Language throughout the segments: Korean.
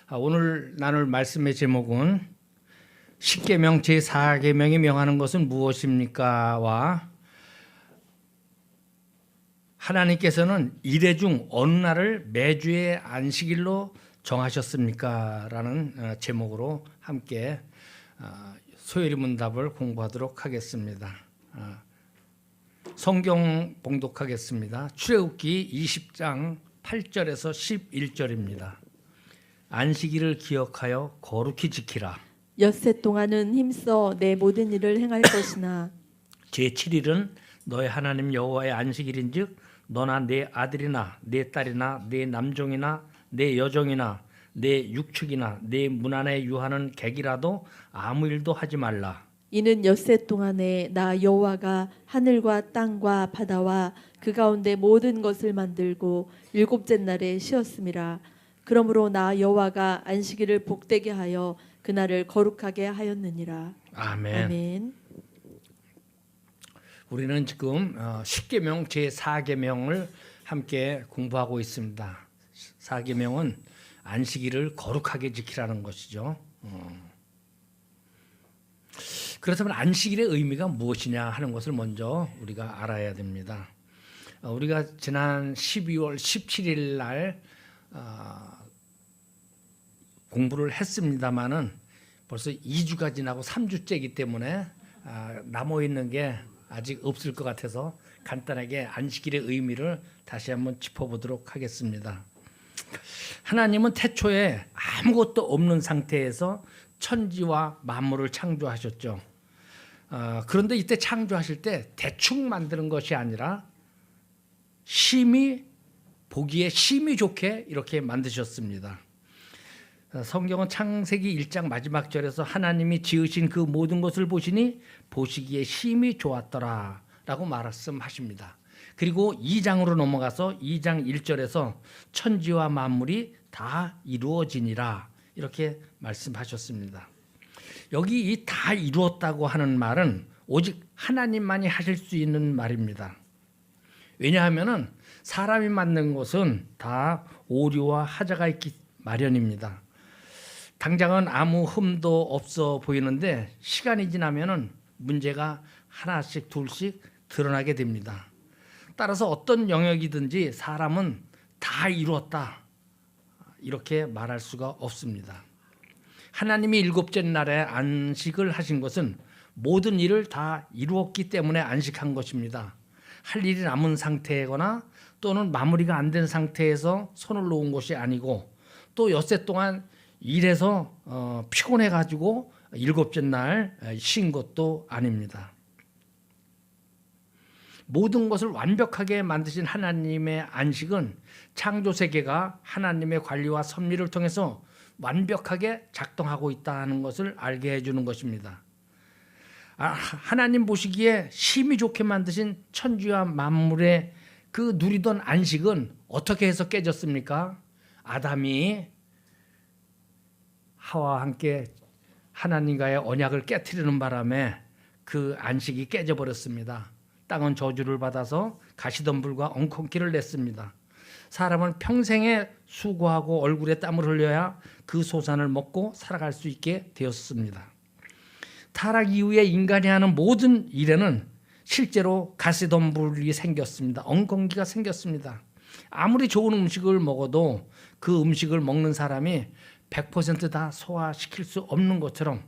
오늘 나눌 말씀의 제목은 십계명 제4계명이 명하는 것은 무엇입니까?와 하나님께서는 이래 중 어느 날을 매주의 안식일로 정하셨습니까? 라는 제목으로 함께 소요리 문답을 공부하도록 하겠습니다. 성경 봉독하겠습니다. 출애굽기 20장 8절에서 11절입니다. 안식일을 기억하여 거룩히 지키라. 엿새 동안은 힘써 내 모든 일을 행할 것이나 제7일은 너의 하나님 여호와의 안식일인즉 너나 내 아들이나 내 딸이나 내 남종이나 내 여종이나 내 육축이나 내 문 안에 유하는 객이라도 아무 일도 하지 말라. 이는 엿새 동안에 나 여호와가 하늘과 땅과 바다와 그 가운데 모든 것을 만들고 일곱째 날에 쉬었음이라. 그러므로 나 여호와가 안식일을 복되게 하여 그날을 거룩하게 하였느니라. 아멘. 아멘. 우리는 지금 십계명 제4계명을 함께 공부하고 있습니다. 4계명은 안식일을 거룩하게 지키라는 것이죠. 그렇다면 안식일의 의미가 무엇이냐 하는 것을 먼저 우리가 알아야 됩니다. 우리가 지난 12월 17일 날 공부를 했습니다마는 벌써 2주가 지나고 3주째이기 때문에 남아 있는 게 아직 없을 것 같아서 간단하게 안식일의 의미를 다시 한번 짚어보도록 하겠습니다. 하나님은 태초에 아무것도 없는 상태에서 천지와 만물을 창조하셨죠. 그런데 이때 창조하실 때 대충 만드는 것이 아니라 보기에 심히 좋게 이렇게 만드셨습니다. 성경은 창세기 1장 마지막 절에서 하나님이 지으신 그 모든 것을 보시니 보시기에 심히 좋았더라 라고 말씀하십니다. 그리고 2장으로 넘어가서 2장 1절에서 천지와 만물이 다 이루어지니라 이렇게 말씀하셨습니다. 여기 이 다 이루었다고 하는 말은 오직 하나님만이 하실 수 있는 말입니다. 왜냐하면 사람이 만든 것은 다 오류와 하자가 있기 마련입니다. 당장은 아무 흠도 없어 보이는데 시간이 지나면 문제가 하나씩 둘씩 드러나게 됩니다. 따라서 어떤 영역이든지 사람은 다 이루었다 이렇게 말할 수가 없습니다. 하나님이 일곱째 날에 안식을 하신 것은 모든 일을 다 이루었기 때문에 안식한 것입니다. 할 일이 남은 상태거나 또는 마무리가 안 된 상태에서 손을 놓은 것이 아니고 또 엿새 동안 일해서 피곤해가지고 일곱째 날 쉰 것도 아닙니다. 모든 것을 완벽하게 만드신 하나님의 안식은 창조 세계가 하나님의 관리와 섭리를 통해서 완벽하게 작동하고 있다는 것을 알게 해주는 것입니다. 하나님 보시기에 심히 좋게 만드신 천지와 만물의 그 누리던 안식은 어떻게 해서 깨졌습니까? 아담이 하와와 함께 하나님과의 언약을 깨트리는 바람에 그 안식이 깨져버렸습니다. 땅은 저주를 받아서 가시덤불과 엉겅퀴를 냈습니다. 사람은 평생에 수고하고 얼굴에 땀을 흘려야 그 소산을 먹고 살아갈 수 있게 되었습니다. 타락 이후에 인간이 하는 모든 일에는 실제로 가시덤불이 생겼습니다. 엉겅퀴가 생겼습니다. 아무리 좋은 음식을 먹어도 그 음식을 먹는 사람이 100% 다 소화시킬 수 없는 것처럼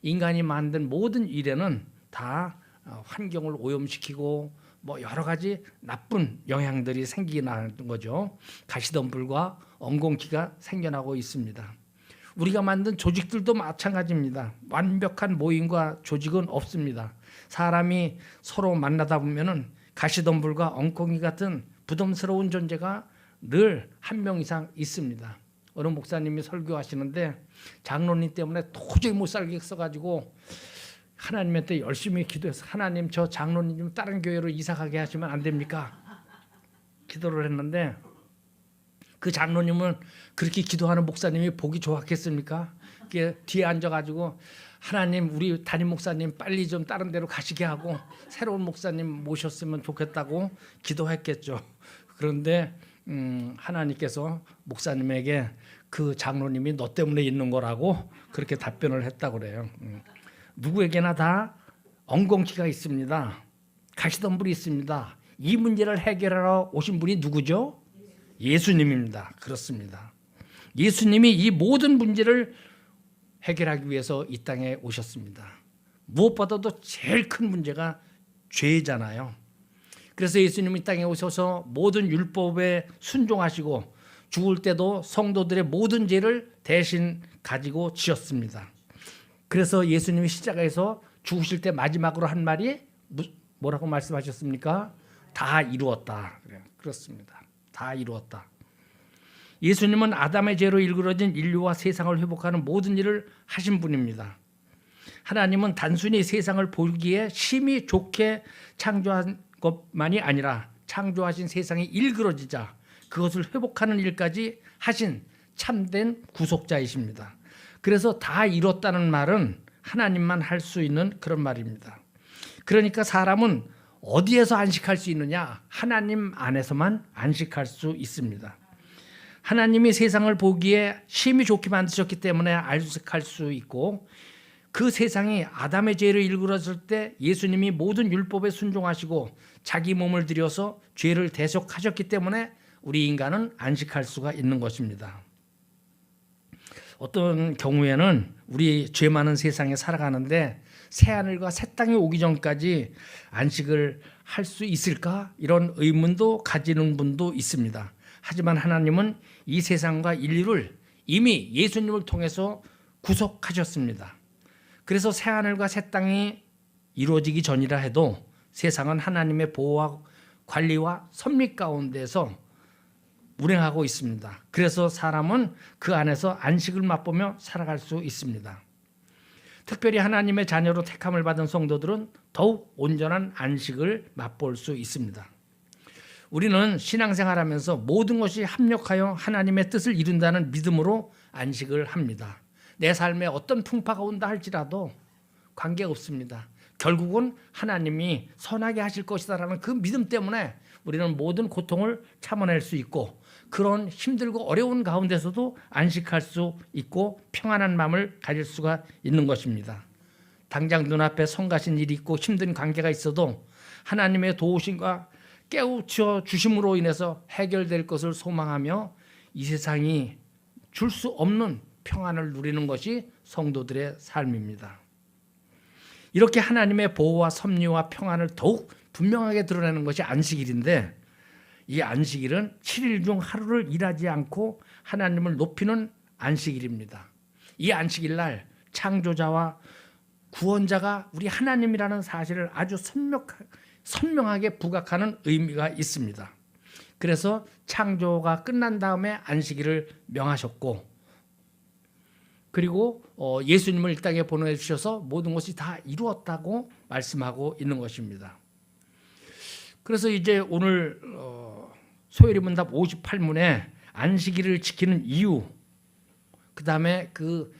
인간이 만든 모든 일에는 다 환경을 오염시키고 여러 가지 나쁜 영향들이 생기는 거죠. 가시덤불과 엉겅퀴가 생겨나고 있습니다. 우리가 만든 조직들도 마찬가지입니다. 완벽한 모임과 조직은 없습니다. 사람이 서로 만나다 보면은 가시덤불과 엉겅퀴 같은 부담스러운 존재가 늘 한 명 이상 있습니다. 어느 목사님이 설교하시는데 장로님 때문에 도저히 못 살겠어가지고 하나님한테 열심히 기도해서 하나님 저 장로님 좀 다른 교회로 이사가게 하시면 안 됩니까? 기도를 했는데 그 장로님은 그렇게 기도하는 목사님이 보기 좋았겠습니까? 뒤에 앉아가지고 하나님 우리 담임 목사님 빨리 좀 다른 데로 가시게 하고 새로운 목사님 모셨으면 좋겠다고 기도했겠죠. 그런데 하나님께서 목사님에게 그 장로님이 너 때문에 있는 거라고 그렇게 답변을 했다고 그래요. 누구에게나 다 엉겅퀴가 있습니다. 가시던 분이 있습니다. 이 문제를 해결하러 오신 분이 누구죠? 예수님입니다. 그렇습니다. 예수님이 이 모든 문제를 해결하기 위해서 이 땅에 오셨습니다. 무엇보다도 제일 큰 문제가 죄잖아요. 그래서 예수님이 이 땅에 오셔서 모든 율법에 순종하시고 죽을 때도 성도들의 모든 죄를 대신 가지고 지었습니다. 그래서 예수님이 십자가에서 죽으실 때 마지막으로 한 말이 뭐라고 말씀하셨습니까? 다 이루었다. 그렇습니다. 다 이루었다. 예수님은 아담의 죄로 일그러진 인류와 세상을 회복하는 모든 일을 하신 분입니다. 하나님은 단순히 세상을 보기에 심히 좋게 창조한 것만이 아니라 창조하신 세상이 일그러지자 그것을 회복하는 일까지 하신 참된 구속자이십니다. 그래서 다 이뤘다는 말은 하나님만 할 수 있는 그런 말입니다. 그러니까 사람은 어디에서 안식할 수 있느냐? 하나님 안에서만 안식할 수 있습니다. 하나님이 세상을 보기에 심히 좋게 만드셨기 때문에 안식할 수 있고 그 세상이 아담의 죄를 일그러졌을 때 예수님이 모든 율법에 순종하시고 자기 몸을 들여서 죄를 대속하셨기 때문에 우리 인간은 안식할 수가 있는 것입니다. 어떤 경우에는 우리 죄 많은 세상에 살아가는데 새하늘과 새 땅이 오기 전까지 안식을 할 수 있을까? 이런 의문도 가지는 분도 있습니다. 하지만 하나님은 이 세상과 인류를 이미 예수님을 통해서 구속하셨습니다. 그래서 새하늘과 새 땅이 이루어지기 전이라 해도 세상은 하나님의 보호와 관리와 섭리 가운데서 운행하고 있습니다. 그래서 사람은 그 안에서 안식을 맛보며 살아갈 수 있습니다. 특별히 하나님의 자녀로 택함을 받은 성도들은 더욱 온전한 안식을 맛볼 수 있습니다. 우리는 신앙생활하면서 모든 것이 합력하여 하나님의 뜻을 이룬다는 믿음으로 안식을 합니다. 내 삶에 어떤 풍파가 온다 할지라도 관계없습니다. 결국은 하나님이 선하게 하실 것이다라는 그 믿음 때문에 우리는 모든 고통을 참아낼 수 있고 그런 힘들고 어려운 가운데서도 안식할 수 있고 평안한 마음을 가질 수가 있는 것입니다. 당장 눈앞에 성가신 일이 있고 힘든 관계가 있어도 하나님의 도우심과 깨우쳐 주심으로 인해서 해결될 것을 소망하며 이 세상이 줄 수 없는 평안을 누리는 것이 성도들의 삶입니다. 이렇게 하나님의 보호와 섭리와 평안을 더욱 분명하게 드러내는 것이 안식일인데 이 안식일은 7일 중 하루를 일하지 않고 하나님을 높이는 안식일입니다. 이 안식일 날 창조자와 구원자가 우리 하나님이라는 사실을 아주 선명하게 부각하는 의미가 있습니다. 그래서 창조가 끝난 다음에 안식일을 명하셨고 그리고 예수님을 이 땅에 보내주셔서 모든 것이 다 이루었다고 말씀하고 있는 것입니다. 그래서 이제 오늘 소요리 문답 58문에 안식일을 지키는 이유, 그 다음에 그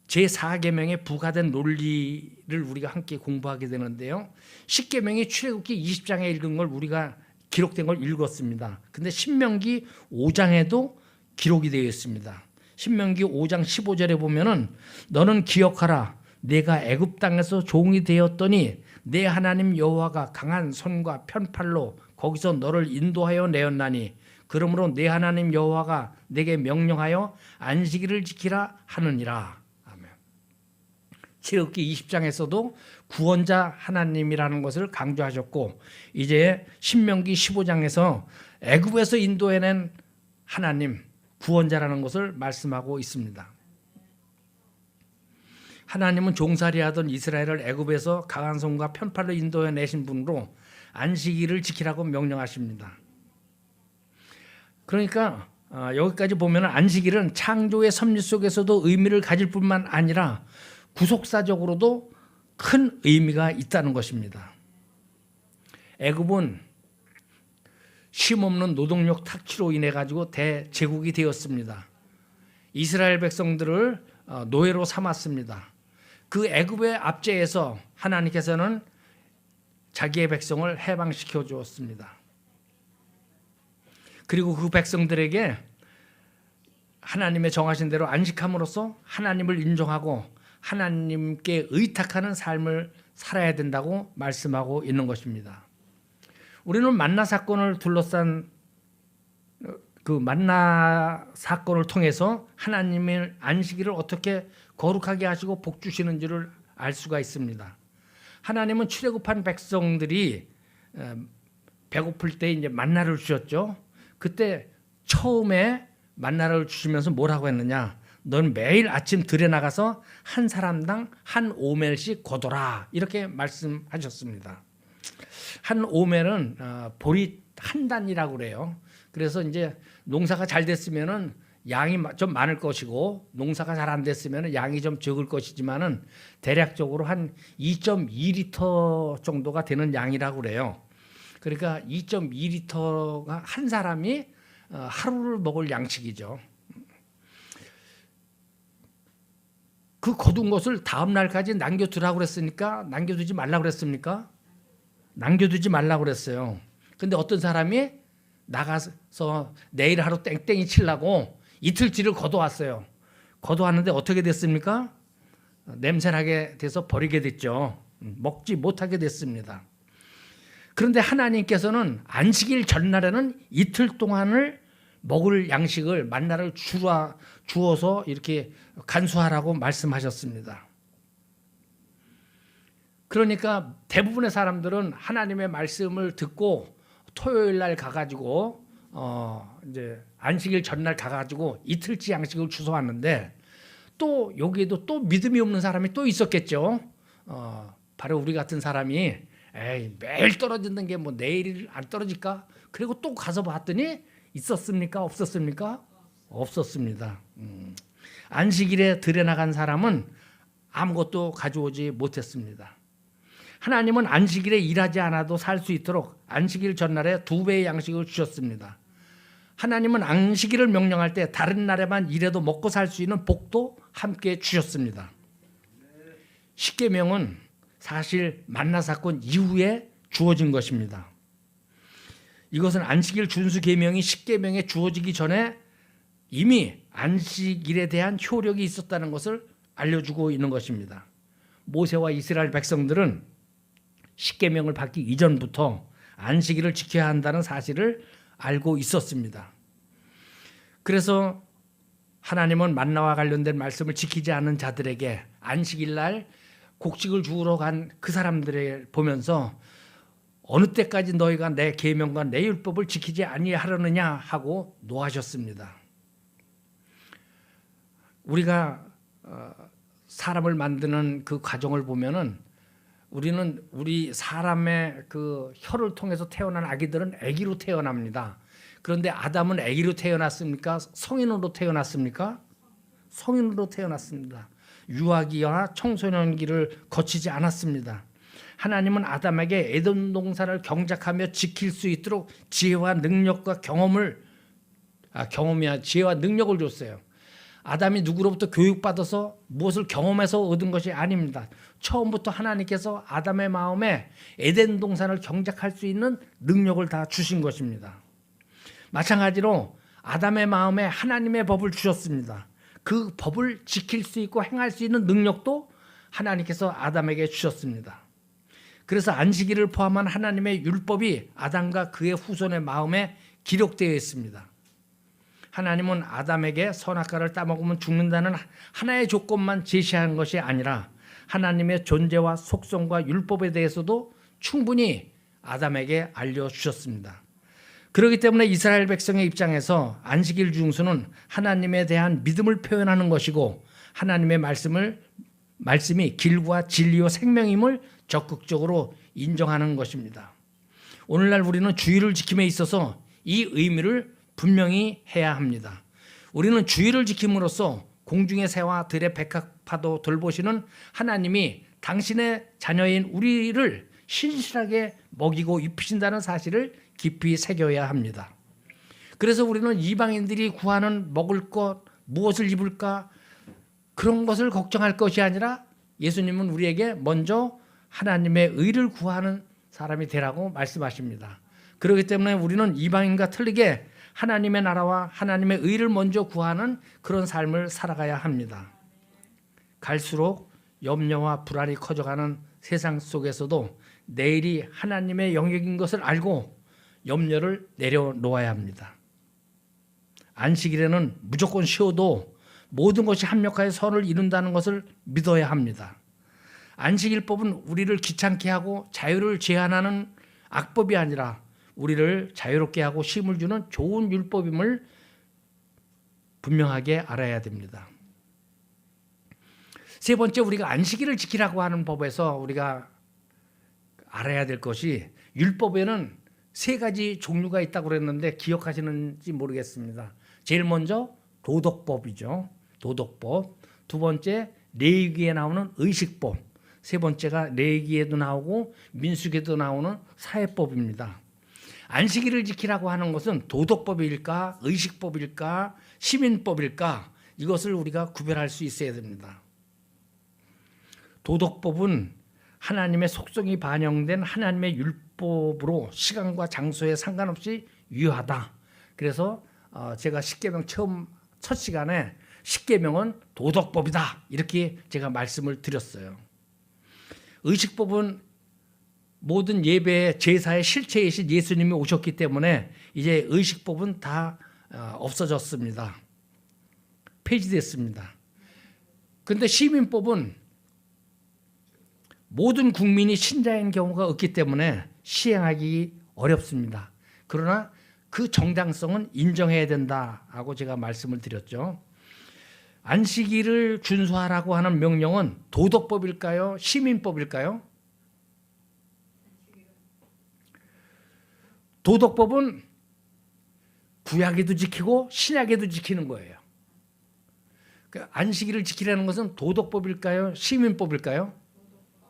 제4계명에 부과된 논리를 우리가 함께 공부하게 되는데요. 10계명이 출애굽기 20장에 읽은 걸 우리가 기록된 걸 읽었습니다. 근데 신명기 5장에도 기록이 되어 있습니다. 신명기 5장 15절에 보면은 너는 기억하라 내가 애굽 땅에서 종이 되었더니 내 하나님 여호와가 강한 손과 편팔로 거기서 너를 인도하여 내었나니 그러므로 내 하나님 여호와가 내게 명령하여 안식일을 지키라 하느니라. 아멘. 출애굽기 20장에서도 구원자 하나님이라는 것을 강조하셨고 이제 신명기 15장에서 애굽에서 인도해낸 하나님 구원자라는 것을 말씀하고 있습니다. 하나님은 종살이하던 이스라엘을 애굽에서 강한 손과 편팔로 인도해 내신 분으로 안식일을 지키라고 명령하십니다. 그러니까 여기까지 보면 안식일은 창조의 섭리 속에서도 의미를 가질 뿐만 아니라 구속사적으로도 큰 의미가 있다는 것입니다. 애굽은 쉼없는 노동력 탁취로 인해 가지고 대제국이 되었습니다. 이스라엘 백성들을 노예로 삼았습니다. 그 애굽의 압제에서 하나님께서는 자기의 백성을 해방시켜 주었습니다. 그리고 그 백성들에게 하나님의 정하신 대로 안식함으로써 하나님을 인정하고 하나님께 의탁하는 삶을 살아야 된다고 말씀하고 있는 것입니다. 우리는 만나 사건을 둘러싼 그 만나 사건을 통해서 하나님의 안식일을 어떻게 거룩하게 하시고 복 주시는지를 알 수가 있습니다. 하나님은 출애굽한 백성들이 배고플 때 이제 만나를 주셨죠. 그때 처음에 만나를 주시면서 뭐라고 했느냐? 넌 매일 아침 들에 나가서 한 사람당 한 오멜씩 거둬라, 이렇게 말씀하셨습니다. 한 오멜은 보리 한 단이라고 그래요. 그래서 이제 농사가 잘 됐으면은 양이 좀 많을 것이고 농사가 잘 안 됐으면 양이 좀 적을 것이지만은 대략적으로 한 2.2리터 정도가 되는 양이라고 그래요. 그러니까 2.2리터가 한 사람이 하루를 먹을 양식이죠. 그 거둔 것을 다음 날까지 남겨두라고 그랬으니까 남겨두지 말라고 그랬습니까? 남겨두지 말라고 그랬어요. 근데 어떤 사람이 나가서 내일 하루 땡땡이 치려고 이틀치를 거둬왔어요. 거둬왔는데 어떻게 됐습니까? 냄새나게 돼서 버리게 됐죠. 먹지 못하게 됐습니다. 그런데 하나님께서는 안식일 전날에는 이틀 동안을 먹을 양식을 만나를 주어서 이렇게 간수하라고 말씀하셨습니다. 그러니까 대부분의 사람들은 하나님의 말씀을 듣고 토요일 날 가가지고 이제 안식일 전날 가가지고 이틀치 양식을 주워 왔는데 또 여기에도 또 믿음이 없는 사람이 또 있었겠죠. 바로 우리 같은 사람이 에이, 매일 떨어지는 게 뭐 내일 안 떨어질까? 그리고 또 가서 봤더니 있었습니까? 없었습니까? 없었습니다. 안식일에 들여 나간 사람은 아무것도 가져오지 못했습니다. 하나님은 안식일에 일하지 않아도 살 수 있도록 안식일 전날에 2배의 양식을 주셨습니다. 하나님은 안식일을 명령할 때 다른 날에만 일해도 먹고 살 수 있는 복도 함께 주셨습니다. 십계명은 사실 만나 사건 이후에 주어진 것입니다. 이것은 안식일 준수 계명이 십계명에 주어지기 전에 이미 안식일에 대한 효력이 있었다는 것을 알려주고 있는 것입니다. 모세와 이스라엘 백성들은 십계명을 받기 이전부터 안식일을 지켜야 한다는 사실을 알고 있었습니다. 그래서 하나님은 만나와 관련된 말씀을 지키지 않는 자들에게 안식일 날 곡식을 주우러 간 그 사람들을 보면서 어느 때까지 너희가 내 계명과 내 율법을 지키지 아니하려느냐 하고 노하셨습니다. 우리가 사람을 만드는 그 과정을 보면은 우리는 우리 사람의 그 혀를 통해서 태어난 아기들은 아기로 태어납니다. 그런데 아담은 아기로 태어났습니까? 성인으로 태어났습니까? 성인으로 태어났습니다. 유아기와 청소년기를 거치지 않았습니다. 하나님은 아담에게 에덴 동산을 경작하며 지킬 수 있도록 지혜와 능력과 지혜와 능력을 줬어요. 아담이 누구로부터 교육받아서 무엇을 경험해서 얻은 것이 아닙니다. 처음부터 하나님께서 아담의 마음에 에덴 동산을 경작할 수 있는 능력을 다 주신 것입니다. 마찬가지로 아담의 마음에 하나님의 법을 주셨습니다. 그 법을 지킬 수 있고 행할 수 있는 능력도 하나님께서 아담에게 주셨습니다. 그래서 안식일을 포함한 하나님의 율법이 아담과 그의 후손의 마음에 기록되어 있습니다. 하나님은 아담에게 선악과를 따먹으면 죽는다는 하나의 조건만 제시한 것이 아니라 하나님의 존재와 속성과 율법에 대해서도 충분히 아담에게 알려주셨습니다. 그렇기 때문에 이스라엘 백성의 입장에서 안식일 중수는 하나님에 대한 믿음을 표현하는 것이고 하나님의 말씀이 길과 진리요 생명임을 적극적으로 인정하는 것입니다. 오늘날 우리는 주일을 지킴에 있어서 이 의미를 분명히 해야 합니다. 우리는 주일을 지킴으로써 공중의 새와 들의 백합화도 돌보시는 하나님이 당신의 자녀인 우리를 신실하게 먹이고 입히신다는 사실을 깊이 새겨야 합니다. 그래서 우리는 이방인들이 구하는 먹을 것, 무엇을 입을까 그런 것을 걱정할 것이 아니라 예수님은 우리에게 먼저 하나님의 의를 구하는 사람이 되라고 말씀하십니다. 그렇기 때문에 우리는 이방인과 틀리게 하나님의 나라와 하나님의 의를 먼저 구하는 그런 삶을 살아가야 합니다. 갈수록 염려와 불안이 커져가는 세상 속에서도 내일이 하나님의 영역인 것을 알고 염려를 내려놓아야 합니다. 안식일에는 무조건 쉬어도 모든 것이 합력하여 선을 이룬다는 것을 믿어야 합니다. 안식일법은 우리를 귀찮게 하고 자유를 제한하는 악법이 아니라 우리를 자유롭게 하고 쉼을 주는 좋은 율법임을 분명하게 알아야 됩니다. 세 번째, 우리가 안식일을 지키라고 하는 법에서 우리가 알아야 될 것이, 율법에는 세 가지 종류가 있다고 그랬는데 기억하시는지 모르겠습니다. 제일 먼저 도덕법이죠. 도덕법. 두 번째 레위기에 나오는 의식법. 세 번째가 레위기에도 나오고 민수기에도 나오는 사회법입니다. 안식일을 지키라고 하는 것은 도덕법일까, 의식법일까, 시민법일까, 이것을 우리가 구별할 수 있어야 됩니다. 도덕법은 하나님의 속성이 반영된 하나님의 율법으로 시간과 장소에 상관없이 유효하다. 그래서 제가 십계명 첫 시간에 십계명은 도덕법이다, 이렇게 제가 말씀을 드렸어요. 의식법은 모든 예배의 제사의 실체이신 예수님이 오셨기 때문에 이제 의식법은 다 없어졌습니다. 폐지됐습니다. 그런데 시민법은 모든 국민이 신자인 경우가 없기 때문에 시행하기 어렵습니다. 그러나 그 정당성은 인정해야 된다고 제가 말씀을 드렸죠. 안식일을 준수하라고 하는 명령은 도덕법일까요? 시민법일까요? 도덕법은 구약에도 지키고 신약에도 지키는 거예요. 안식일을 지키라는 것은 도덕법일까요? 시민법일까요?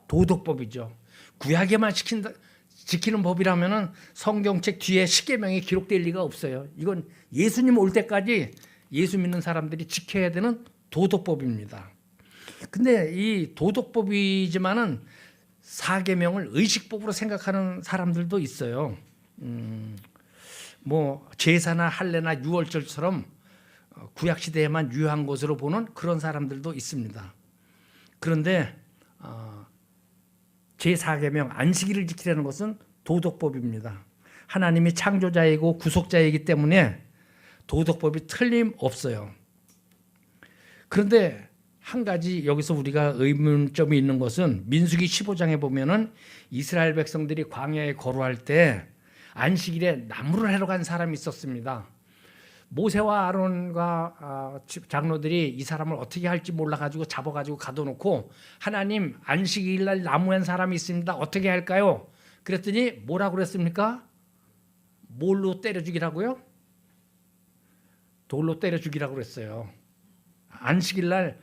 도덕법이죠. 구약에만 지키는 법이라면 성경책 뒤에 십계명이 기록될 리가 없어요. 이건 예수님 올 때까지 예수 믿는 사람들이 지켜야 되는 도덕법입니다. 근데 이 도덕법이지만은 사계명을 의식법으로 생각하는 사람들도 있어요. 뭐 제사나 할례나 유월절처럼 구약 시대에만 유효한 것으로 보는 그런 사람들도 있습니다. 그런데 제4계명 안식일을 지키라는 것은 도덕법입니다. 하나님이 창조자이고 구속자이기 때문에 도덕법이 틀림없어요. 그런데 한 가지 여기서 우리가 의문점이 있는 것은 민수기 15장에 보면은 이스라엘 백성들이 광야에 거루할 때 안식일에 나무를 해러 간 사람이 있었습니다. 모세와 아론과 장로들이 이 사람을 어떻게 할지 몰라가지고 잡아가지고 가둬놓고, 하나님 안식일날 나무한 사람이 있습니다, 어떻게 할까요? 그랬더니 뭐라고 그랬습니까? 뭘로 때려 죽이라고요? 돌로 때려 죽이라고 그랬어요. 안식일날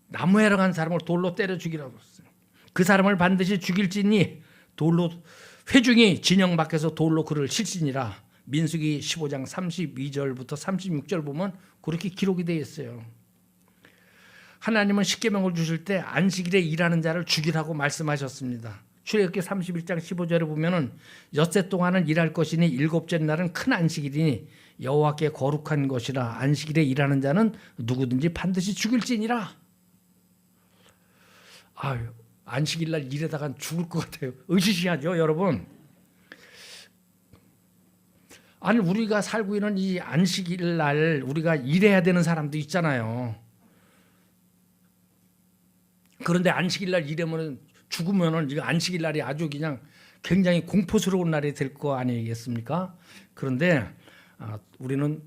나무해러 간 사람을 돌로 때려 죽이라고 그랬어요. 그 사람을 반드시 죽일지니 돌로, 회중이 진영 밖에서 돌로 그를 칠지니라. 민수기 15장 32절부터 36절 보면 그렇게 기록이 되어 있어요. 하나님은 십계명을 주실 때 안식일에 일하는 자를 죽이라고 말씀하셨습니다. 출애굽기 31장 15절에 보면은 엿새 동안은 일할 것이니 일곱째 날은 큰 안식일이니 여호와께 거룩한 것이라. 안식일에 일하는 자는 누구든지 반드시 죽일지니라. 아유, 안식일날 일하다간 죽을 것 같아요. 으시시하죠, 여러분. 아니, 우리가 살고 있는 이 안식일날 우리가 일해야 되는 사람도 있잖아요. 그런데 안식일날 일하면 죽으면은 이거 안식일날이 아주 그냥 굉장히 공포스러운 날이 될 거 아니겠습니까? 그런데 우리는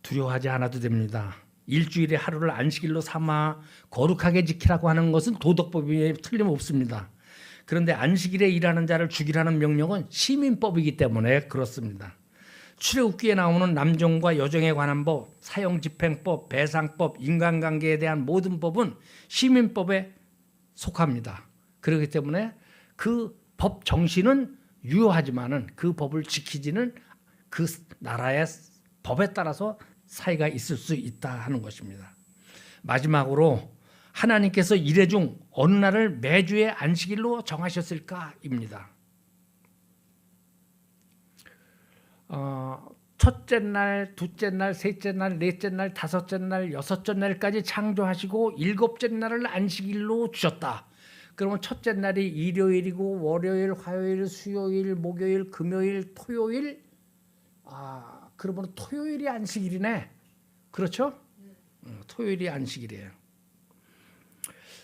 두려워하지 않아도 됩니다. 일주일에 하루를 안식일로 삼아 거룩하게 지키라고 하는 것은 도덕법이 틀림없습니다. 그런데 안식일에 일하는 자를 죽이라는 명령은 시민법이기 때문에 그렇습니다. 출애굽기에 나오는 남종과 여종에 관한 법, 사형집행법, 배상법, 인간관계에 대한 모든 법은 시민법에 속합니다. 그렇기 때문에 그 법 정신은 유효하지만은 그 법을 지키지는 그 나라의 법에 따라서 차이가 있을 수 있다 하는 것입니다. 마지막으로 하나님께서 이래 중 어느 날을 매주의 안식일로 정하셨을까입니다. 첫째 날, 둘째 날, 셋째 날, 넷째 날, 다섯째 날, 여섯째 날까지 창조하시고 일곱째 날을 안식일로 주셨다. 그러면 첫째 날이 일요일이고 월요일, 화요일, 수요일, 목요일, 금요일, 토요일. 그러면 토요일이 안식일이네. 그렇죠? 토요일이 안식일이에요.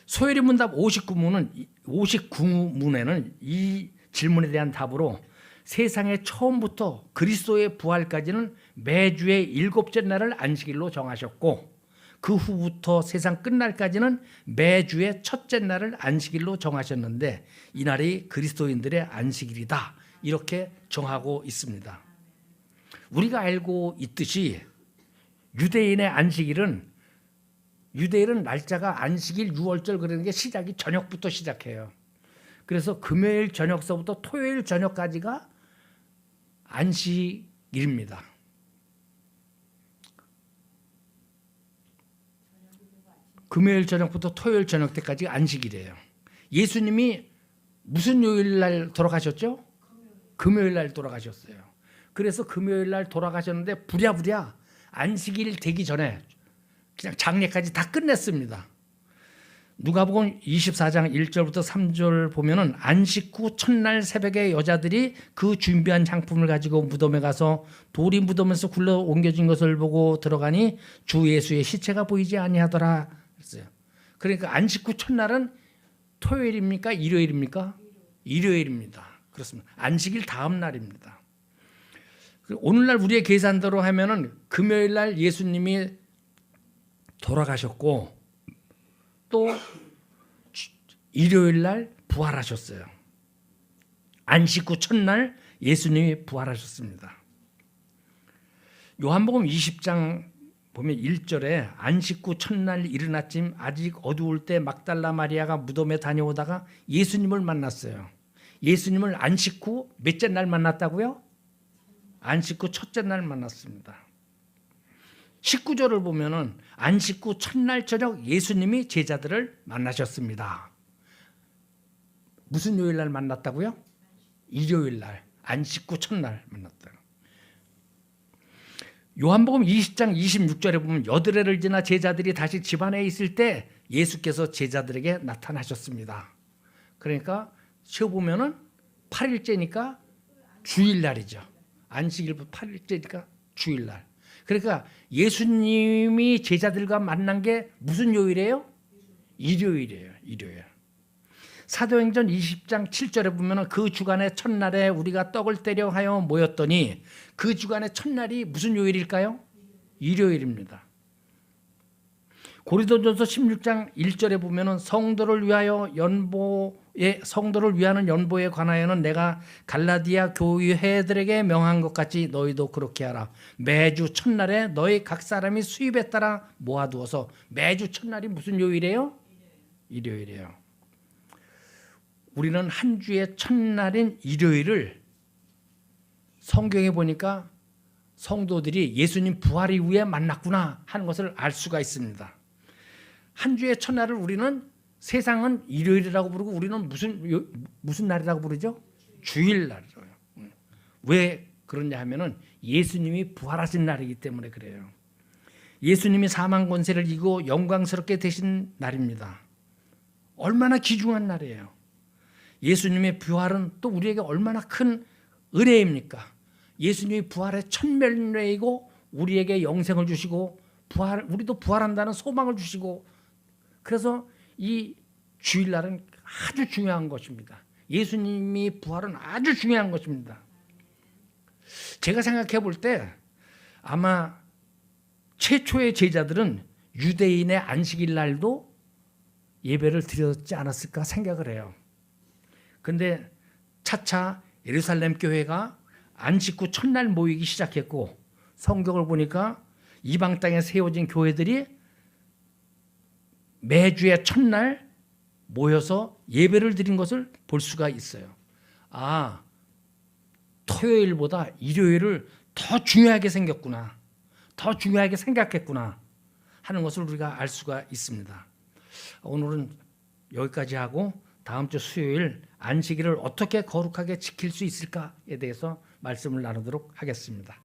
소요리 문답 59문에는 이 질문에 대한 답으로 세상의 처음부터 그리스도의 부활까지는 매주의 일곱째 날을 안식일로 정하셨고, 그 후부터 세상 끝날까지는 매주의 첫째 날을 안식일로 정하셨는데, 이날이 그리스도인들의 안식일이다, 이렇게 정하고 있습니다. 우리가 알고 있듯이 유대인의 안식일은, 유대인은 날짜가 안식일, 유월절 그러는 게 시작이 저녁부터 시작해요. 그래서 금요일 저녁서부터 토요일 저녁까지가 안식일입니다. 금요일 저녁부터 토요일 저녁 때까지 안식일이에요. 예수님이 무슨 요일 날 돌아가셨죠? 금요일 날 돌아가셨어요. 그래서 금요일 날 돌아가셨는데 부랴부랴 안식일 되기 전에 그냥 장례까지 다 끝냈습니다. 누가복음 24장 1절부터 3절 보면은 안식 후 첫날 새벽에 여자들이 그 준비한 향품을 가지고 무덤에 가서 돌이 무덤에서 굴러 옮겨진 것을 보고 들어가니 주 예수의 시체가 보이지 아니하더라 그랬어요. 그러니까 안식 후 첫날은 토요일입니까? 일요일입니까? 일요일입니다. 그렇습니다. 안식일 다음 날입니다. 오늘날 우리의 계산대로 하면은 금요일 날 예수님이 돌아가셨고 또 일요일 날 부활하셨어요. 안식 후 첫날 예수님이 부활하셨습니다. 요한복음 20장 보면 1절에 안식 후 첫날 이른 아침 아직 어두울 때 막달라 마리아가 무덤에 다녀오다가 예수님을 만났어요. 예수님을 안식 후 몇째 날 만났다고요? 안식 후 첫째 날 만났습니다. 19절을 보면은 안식 후 첫날 저녁 예수님이 제자들을 만나셨습니다. 무슨 요일 날 만났다고요? 일요일 날, 안식 후 첫날 만났다. 요한복음 20장 26절에 보면 여드레를 지나 제자들이 다시 집안에 있을 때 예수께서 제자들에게 나타나셨습니다. 그러니까 쉬어 보면은 8일째니까 주일날이죠. 안식일부터 8일째니까 주일날. 그러니까 예수님이 제자들과 만난 게 무슨 요일이에요? 일요일이에요. 일요일. 사도행전 20장 7절에 보면 그 주간의 첫날에 우리가 떡을 떼려 하여 모였더니 그 주간의 첫날이 무슨 요일일까요? 일요일입니다. 고린도전서 16장 1절에 보면 성도를 위하여 성도를 위하는 연보에 관하여는 내가 갈라디아 교회들에게 명한 것 같이 너희도 그렇게 하라. 매주 첫날에 너희 각 사람이 수입에 따라 모아두어서. 매주 첫날이 무슨 요일이에요? 일요일이에요. 우리는 한 주의 첫날인 일요일을 성경에 보니까 성도들이 예수님 부활 이후에 만났구나 하는 것을 알 수가 있습니다. 한 주의 첫날을 우리는 세상은 일요일이라고 부르고 우리는 무슨 날이라고 부르죠? 주일날이죠. 왜 그러냐 하면은 예수님이 부활하신 날이기 때문에 그래요. 예수님이 사망 권세를 이기고 영광스럽게 되신 날입니다. 얼마나 귀중한 날이에요. 예수님의 부활은 또 우리에게 얼마나 큰 은혜입니까? 예수님이 부활의 천면례이고 우리에게 영생을 주시고 우리도 부활한다는 소망을 주시고, 그래서 이 주일날은 아주 중요한 것입니다. 예수님이 부활은 아주 중요한 것입니다. 제가 생각해 볼 때 아마 최초의 제자들은 유대인의 안식일 날도 예배를 드렸지 않았을까 생각을 해요. 근데 차차 예루살렘 교회가 안식 후 첫날 모이기 시작했고, 성경을 보니까 이방 땅에 세워진 교회들이 매주의 첫날 모여서 예배를 드린 것을 볼 수가 있어요. 토요일보다 일요일을 더 중요하게 생겼구나, 더 중요하게 생각했구나 하는 것을 우리가 알 수가 있습니다. 오늘은 여기까지 하고 다음 주 수요일 안식일을 어떻게 거룩하게 지킬 수 있을까에 대해서 말씀을 나누도록 하겠습니다.